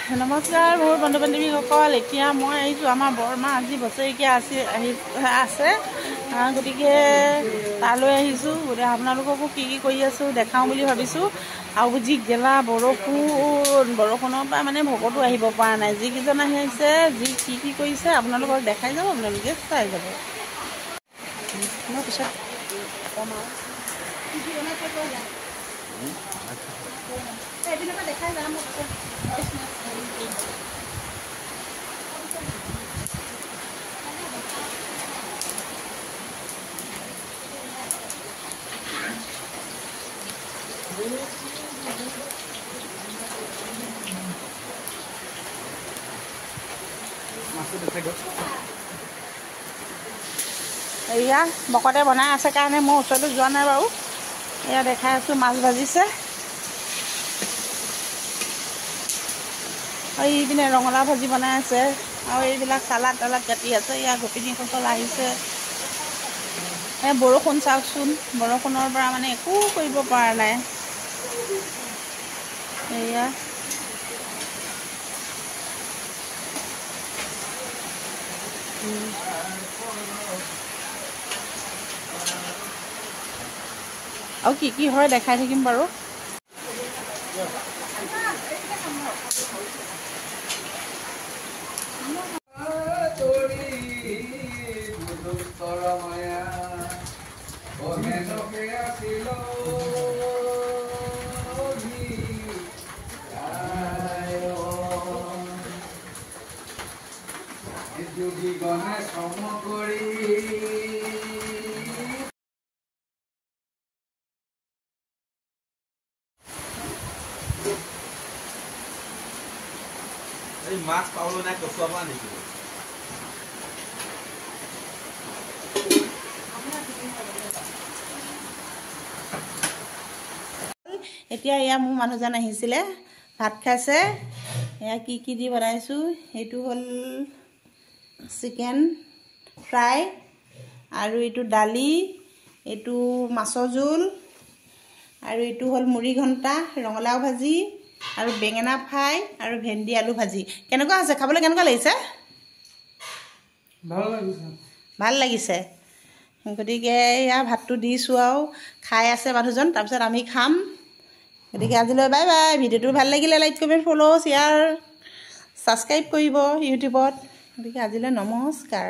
নমস্কাৰ মোৰ বন্ধু বান্ধৱীসকল। এতিয়া মই আহিছোঁ আমাৰ বৰমা আজি বছৰেকীয়া আছে গতিকে তালৈ আহিছোঁ। গতিকে আপোনালোককো কি কৰি আছোঁ দেখাওঁ বুলি ভাবিছোঁ। আৰু যি গেলা বৰষুণৰ পৰা মানে ভকতো আহিব পৰা নাই। যিকেইজন আহিছে যি কি কৰিছে আপোনালোকক দেখাই যাব, আপোনালোকে চাই যাব। মই পিছত কম আৰু দেখাই যাম। এয়া বকতে বনাই আছে কাৰণে মই ওচৰলৈ যোৱা নাই বাৰু। এয়া দেখাই আছোঁ, মাছ ভাজিছে। আৰু এইপিনে ৰঙালাও ভাজি বনাই আছে আৰু এইবিলাক চালাড তালাড কাটি আছে। এয়া গোপিনীসকল আহিছে। বৰষুণ চাওকচোন, বৰষুণৰ পৰা মানে একো কৰিব পৰা নাই। এয়া আৰু কি হয় দেখাই থাকিম বাৰু। মাছ পাবলৈ নাই, কচুৱা পৰা নিছো। এতিয়া এয়া মোৰ মানুহজন আহিছিলে, ভাত খাইছে। এয়া কি দি বনাইছোঁ, এইটো হ'ল চিকেন ফ্ৰাই, আৰু এইটো দালি, এইটো মাছৰ জোল, আৰু এইটো হ'ল মুড়ি ঘণ্টা, ৰঙালাও ভাজি, আৰু বেঙেনা ফ্ৰাই, আৰু ভেন্দি আলু ভাজি। কেনেকুৱা আছে খাবলৈ? কেনেকুৱা লাগিছে? ভাল লাগিছে। গতিকে এয়া ভাতটো দিছোঁ আৰু খাই আছে মানুহজন, তাৰপিছত আমি খাম। গতিকে আজিলৈ বাই বাই। ভিডিঅ'টো ভাল লাগিলে like comment follow' share subscribe কৰিব ইউটিউবত। গতিকে আজিলৈ নমস্কাৰ।